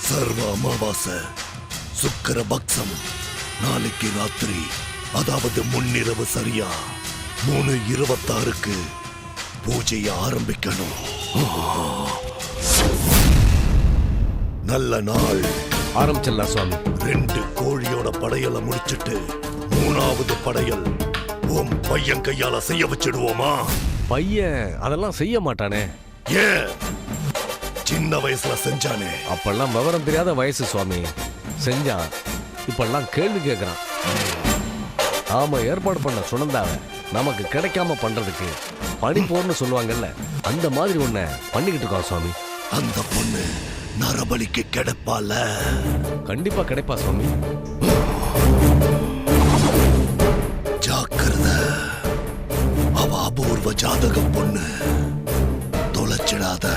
சர்வ அமாவாசை சுக்கரபக்ஷம் நாளைக்கு ராத்திரி, அதாவது முன்னிரவு சரியா 3:26க்கு பூஜையை ஆரம்பிக்கணும். நல்ல நாள். ஆரம்பிச்சிடலாம் சுவாமி. 2 கோழியோட படையலை முடிச்சிட்டு 3வது படையல் உன் பையன் கையால செய்ய வச்சிடுவோமா? பையன் அதெல்லாம் செய்ய மாட்டானே. ஏன்? சின்ன வயசுல செஞ்சானே. அப்பெல்லாம் விவரம் தெரியாத வயசு சுவாமி. செஞ்சான். இப்பெல்லாம் கேள்வி கேட்கறான். ஆமா, ஏற்பாடு பண்ண சுனந்தாவ நமக்கு கிடைக்காம பண்றதுக்கு பணி போர்னு சொல்லுவாங்கல்ல, அந்த மாதிரி ஒண்ண பண்ணிக்கிட்டு இருக்கோம் சுவாமி. அந்த பொண்ணு நரபலிக்கு கிடைப்பால? கண்டிப்பா கிடைப்பா சுவாமி. ஜாக்கிரத, அவ அபூர்வ ஜாதக பொண்ணு, தொலைச்சிடாத.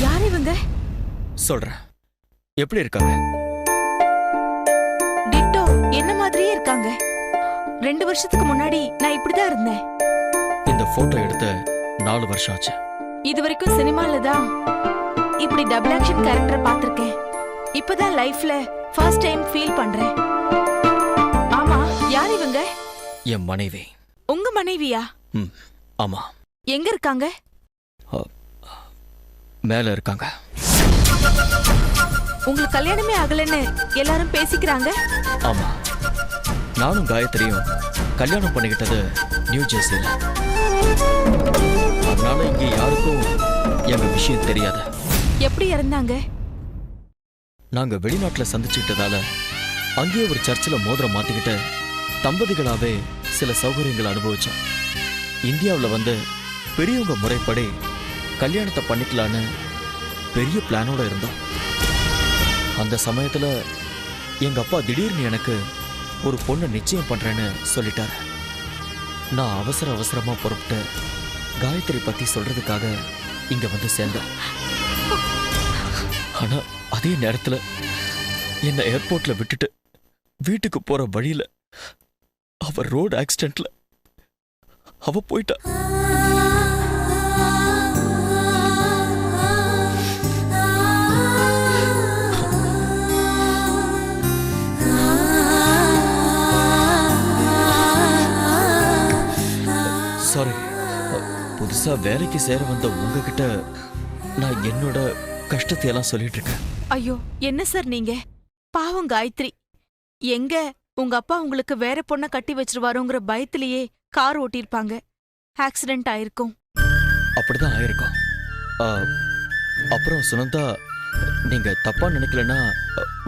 யார் இவங்க? சொல்றேன். எப்படி இருக்காங்க? டிட்டோ என்ன மாதிரியே இருக்காங்க. 2 வருஷத்துக்கு முன்னாடி நான் இப்படிதான் இருந்தேன். இந்த போட்டோ எடுத்த 4 வருஷம் ஆச்சு. இது வரைக்கும் சினிமால தான் இப்படி டபுள் ஆக்ஷன் கேரக்டர் பார்த்திருக்கேன். இப்பதான் லைஃப்ல ஃபர்ஸ்ட் டைம் ஃபீல் பண்றேன். ஆமா, யார் இவங்க? என் மனைவி. உங்க மனைவியா? ஆமா. எங்க இருக்காங்க? மேல இருக்காங்க. உங்களுக்கு கல்யாணமே ஆகலன்னு எல்லாரும் பேசிக்கிறாங்க. ஆமா, நானும் காயத்ரியும் கல்யாணம் பண்ணிக்கிட்டது நியூ ஜெர்சில. அதனால இங்க யாருக்கும் எங்க விஷயம் தெரியாது. எப்படி இறந்தாங்க? நாங்க வெளிநாட்டுல சந்திச்சுக்கிட்டதால அங்கேயே ஒரு சர்ச்சில் மோதிரம் மாத்திக்கிட்டு தம்பதிகளாவே சில சௌகரியங்களை அனுபவிச்சோம். இந்தியாவில் வந்து பெரியவங்க முறைப்படி கல்யாணத்தை பண்ணிக்கலான்னு பெரிய பிளானோட இருந்தோம். அந்த சமயத்துல எங்க அப்பா திடீர்னு எனக்கு ஒரு பொண்ணை நிச்சயம் பண்றேன்னு சொல்லிட்டாரு. நான் அவசரமா புறப்பட்டு காயத்ரி பத்தி சொல்றதுக்காக இங்க வந்து சேர்ந்தேன். ஆனா அதே நேரத்துல என்ன ஏர்போர்ட்ல விட்டுட்டு வீட்டுக்கு போற வழியில அவ ரோடு ஆக்சிடென்ட்ல அவ போயிட்டா. சாரி, புதுசா வேலைக்கு சேர வந்த உங்ககிட்ட நான் என்னோட கஷ்டத்தை எல்லாம் சொல்லிட்டு இருக்கேன். ஐயோ, என்ன சார் நீங்க? பாவம் காயத்ரி. எங்க உங்க அப்பா உங்களுக்கு வேற பொண்ண கட்டி வச்சிருவாரோங்கிற பயத்திலேயே கார் ஓட்டிருப்பாங்க. ஆக்சிடென்ட் ஆயிருக்கும். அப்படிதான் ஆயிருக்கும். அப்புறம் சுனந்தா, நீங்க தப்பா நினைக்கலன்னா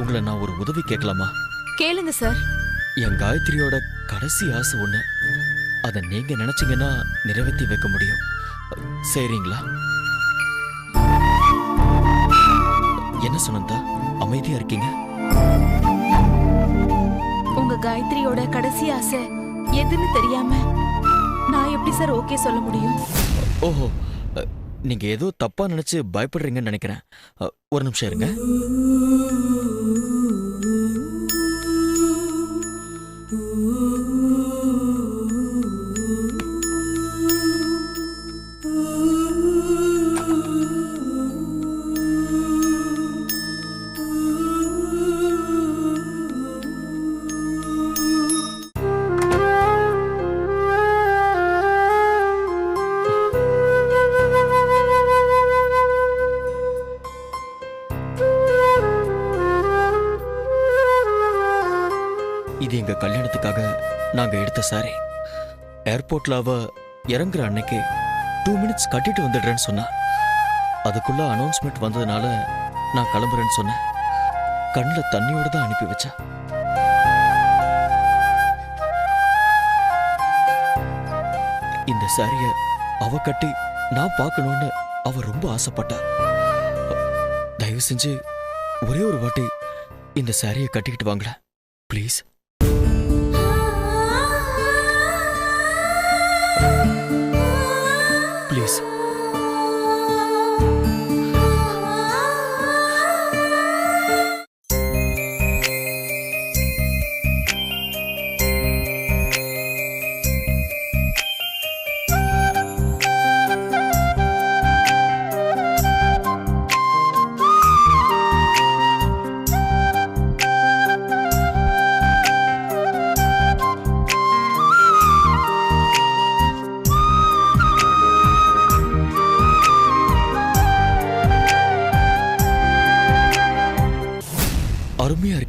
உங்களை நான் ஒரு உதவி கேட்கலாமா? கேளுங்க சார். என் காயத்ரியோட கடைசி ஆசை ஒண்ணு. அதை நீங்க நினைச்சீங்கன்னா நிறைவேற்றி வைக்க முடியும். சரிங்களா? என்ன சுனந்தா, அமைதியா இருக்கீங்க? உங்க காயத்ரியோட கடைசி ஆசை எதுன்னு தெரியாம நான் எப்படி சார் ஓகே சொல்ல முடியும்? ஓஹோ, நீங்க ஏதோ தப்பா நினைச்சு பயப்படுறீங்கன்னு நினைக்கிறேன். ஒரு நிமிஷம் இருங்க. இது எங்க கல்யாணத்துக்காக நாங்க எடுத்த சாரி. ஏர்போர்ட்ல அவ இறங்குற அன்னைக்கு 2 மினிட்ஸ் கட்டிட்டு வந்துடுறேன்னு சொன்னா. அதுக்குள்ள அனௌன்ஸ்மெண்ட் வந்ததுனால நான் கிளம்புறேன்னு சொன்னேன். கண்ணில் தண்ணியோட தான் அனுப்பி வச்சா. இந்த சாரிய அவ கட்டி நான் பார்க்கணும்னு அவ ரொம்ப ஆசைப்பட்டா. தயவு செஞ்சு ஒரே ஒரு வாட்டி இந்த சாரியை கட்டிக்கிட்டு வாங்கள ப்ளீஸ். ப்ளீஸ்.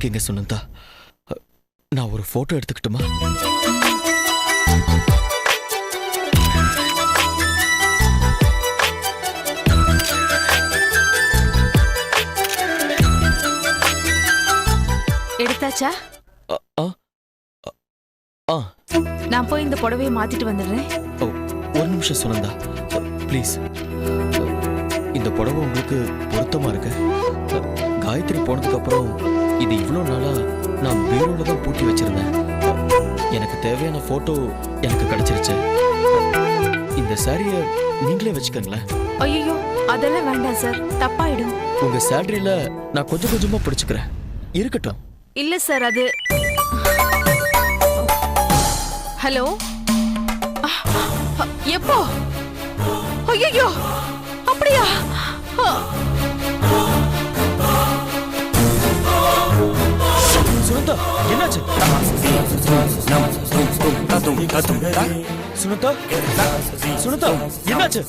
இருக்கீங்க சுனந்தா. நான் ஒரு போட்டோ எடுத்துக்கிட்டுமா? எடுத்தாச்சா? அ, ஆ, ஆ, நான் போய் இந்த புடவையை மாத்திட்டு வந்துடுறேன். ஓ, ஒரு நிமிஷம் சுனந்தா, ப்ளீஸ். இந்த புடவை உங்களுக்கு பொருத்தமா இருக்கு. காயத்ரி போனதுக்கு அப்புறம் இது இவ்வளோ நாளா நான் பீரோல தான் பூட்டி வச்சிருந்தேன். எனக்கு தேவையான போட்டோ எனக்கு கிடைச்சிருச்சு. இந்த சாரியை நீங்களே வச்சுக்கோங்களேன். ஐயோ, அதெல்லாம் வேண்டாம் சார், தப்பாயிடும். உங்க சேலரியில நான் கொஞ்சம் கொஞ்சமா பிடிச்சுக்கிறேன். இருக்கட்டும். இல்ல சார், அது ஹலோ, எப்போ? ஐயோ, அப்படியா? சுனந்தா, என்னாச்சு? சுனந்தா, சுனந்தா, என்னாச்சு?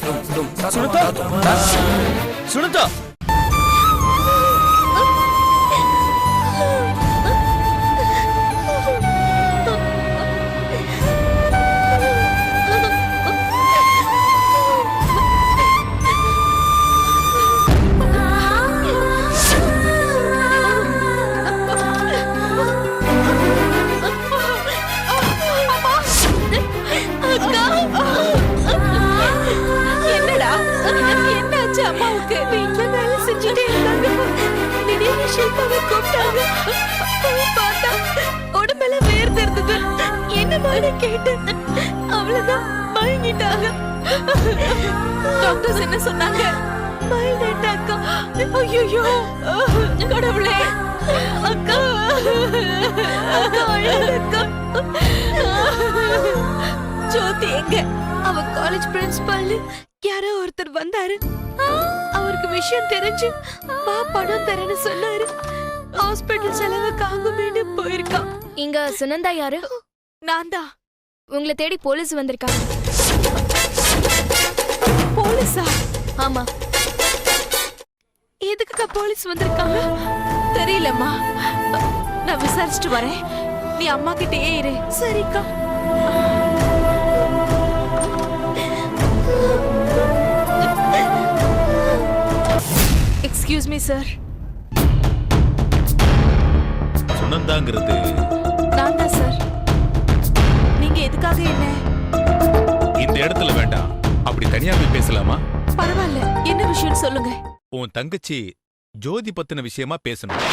சுனந்தா, சுனந்தா. என்னடா, என்னாச்சு அம்மாவுக்கு? நீங்க வேலை செஞ்சுட்டே இருந்தாங்க. திடீர்னு ஷில்பாவை கூப்பிட்டாங்க. பார்த்தா உடம்பெல்லாம் வேர்த்து இருந்தது. என்னமான்னு கேட்டேன். அவ்வளவுதான், மயங்கிட்டாங்க. டாக்டர்ஸ் என்ன சொன்னாங்க? Mild attack. ஐயோ, கடவுளே! அக்கா, அக்கா, அழகா. ஜோதி எங்க? அவ காலேஜ் பிரின்சிபல் யாரோ ஒருத்தர் வந்தாரு. அவருக்கு விஷயம் தெரிஞ்சு பணம் தரேன்னு சொன்னாரு. ஹாஸ்பிட்டல் செலவு காங்குமேனு போயிருக்கா. இங்க சுனந்தா யாரு? நான் தான். உங்களை தேடி போலீஸ் வந்திருக்காங்க. போலீஸா? ஆமா. எதுக்குக்கா போலீஸ் வந்திருக்காங்க? தெரியலம்மா, நான் விசாரிச்சுட்டு வரேன். நீ அம்மா கிட்டயே இரு. சரிக்கா. Excuse me sir. சுனந்தாங்கிறது நான் தான் சார். நீங்க எதுக்காக என்ன? இந்த இடத்துல வேண்டாம், அப்படி தனியா போய் பேசலாமா? பரவாயில்ல, என்ன விஷயம் சொல்லுங்க. உன் தங்கச்சி ஜோதி பத்தின விஷயமா பேசணும்.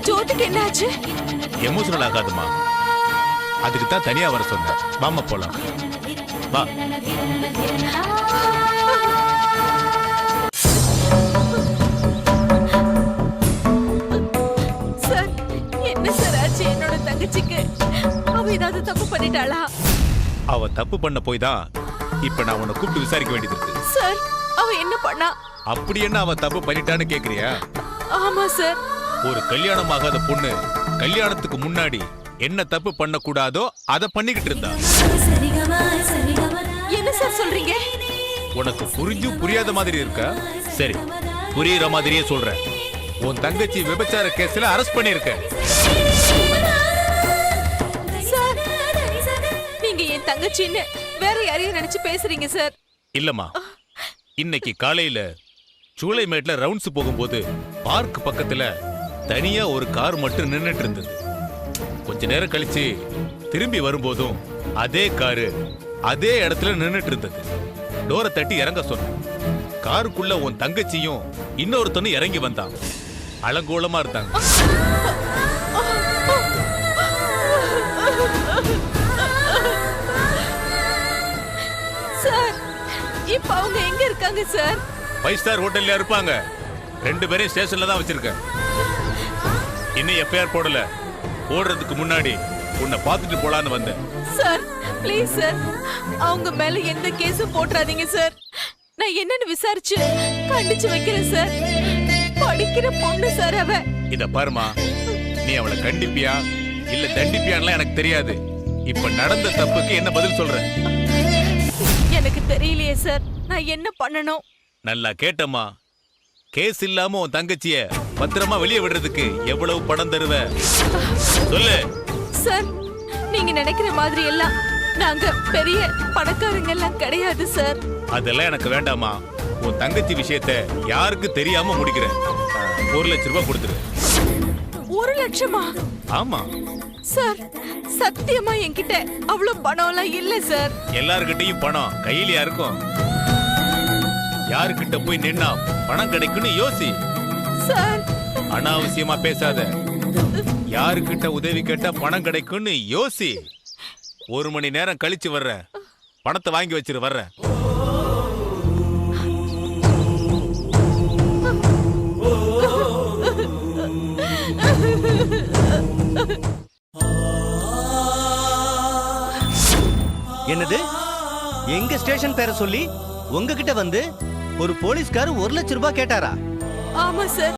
ஜோதிக்கு என்ன ஆச்சு? எமோஷனல் ஆகாதுமா, அதுக்கு தான் தனியா வர சொன்னேன். வாமா போலாம், வா. சார், என்ன சார் ஆச்சு என்னோட தங்கச்சிக்கு? அவ ஏதாவது தப்பு பண்ணிட்டாளா? அவ தப்பு பண்ண போய் தான் இப்ப நான் உன்னை கூப்பிட்டு விசாரிக்க வேண்டியது இருக்கு. சார், அவ என்ன பண்ணா? அப்படி என்ன அவ தப்பு பண்ணிட்டான்னு கேக்குறியா? ஆமா சார். ஒரு கல்யாணம் ஆகாத பொண்ணு கல்யாணத்துக்கு முன்னாடி என்ன தப்பு பண்ண கூடாதோ அத பண்ணிக்கிட்டு இருந்தா. என்ன சார் சொல்றீங்க? உனக்கு புரிஞ்சும் புரியாத மாதிரி இருக்கா? சரி, புரியுற மாதிரியே சொல்றேன். உன் தங்கச்சி விபச்சார கேஸ்ல அரெஸ்ட் பண்ணிருக்க. சார், நீங்க என் தங்கச்சின்னு வேற யாரையும் நினைச்சு பேசுறீங்க சார். இல்லம்மா, இன்னைக்கு காலையில சூளைமேட்ல ரவுண்ட்ஸ் போகும்போது பார்க் பக்கத்துல தனியா ஒரு கார் மட்டும் நின்னுட்டு இருந்தது. கொஞ்ச நேரம் கழிச்சு திரும்பி வரும்போதும் அதே காரு அதே இடத்துல நின்னுட்டு இருந்தது. டோரை தட்டி இறங்க சொன்னேன். காருக்குள்ள உன் தங்கச்சியும் இன்னொருத்தனும் இறங்கி வந்தான். அலங்கோலமா இருந்தாங்க. சார், இப்ப அவங்க எங்க இருக்காங்க சார்? 5 ஸ்டார் ஹோட்டல்ல இருப்பாங்க. 2 பேரையும் ஸ்டேஷன்ல தான் வச்சிருக்கேன். இன்னும் எஃப்ஐஆர் போடல. போடுறதுக்கு முன்னாடி உன்னை பார்த்துட்டு போலான்னு வந்தேன். சார், ப்ளீஸ் சார், அவங்க மேல எந்த கேஸும் போட்டுறாதீங்க சார். நான் என்னன்னு விசாரிச்சு கண்டிச்சு வைக்கிறேன் சார். படிக்கிற பொண்ணு சார் அவ. இத பாருமா, நீ அவளை கண்டிப்பியா இல்ல தண்டிப்பியான்லாம் எனக்கு தெரியாது. இப்ப நடந்த தப்புக்கு என்ன பதில் சொல்ற? எனக்கு தெரியலையே சார், நான் என்ன பண்ணணும்? நல்லா கேட்டம்மா. கேஸ் இல்லாம உன் தங்கச்சிய பத்திரமா வெளியே விடுறதுக்கு எவ்வளவு பணம் தருவ சொல்லு. சார் நீங்க நினைக்கிற மாதிரி எல்லாம் நாங்க பெரிய பணக்காரங்க எல்லாம் கிடையாது சார். அதெல்லாம் எனக்கு வேண்டாமா. உன் தங்கச்சி விஷயத்த யாருக்கு தெரியாம முடிக்கிறேன். 1 லட்சம் ரூபாய் கொடுத்துரு. 1 லட்சமா? ஆமா, சார் சத்தியமா என்கிட்ட அவ்வளவு பணம் எல்லாம் இல்ல சார். எல்லார்கிட்டயும் பணம் கையிலயா இருக்கும்? யாருக்கிட்ட போய் நின்னா பணம் கிடைக்கும்னு யோசி. சார் அனாவசியமா பேசாத. யாருக்கிட்ட உதவி கேட்டா பணம் கிடைக்கும்னு யோசி. 1 மணி நேரம் கழிச்சு வர்றேன். பணத்தை வாங்கி வச்சிரு, வர்றேன். என்னது? எங்க ஸ்டேஷன் பேரை சொல்லி உங்ககிட்ட வந்து ஒரு போலீஸ்கார் 1 லட்சம் ரூபாய் கேட்டாரா? ஆமா சார்.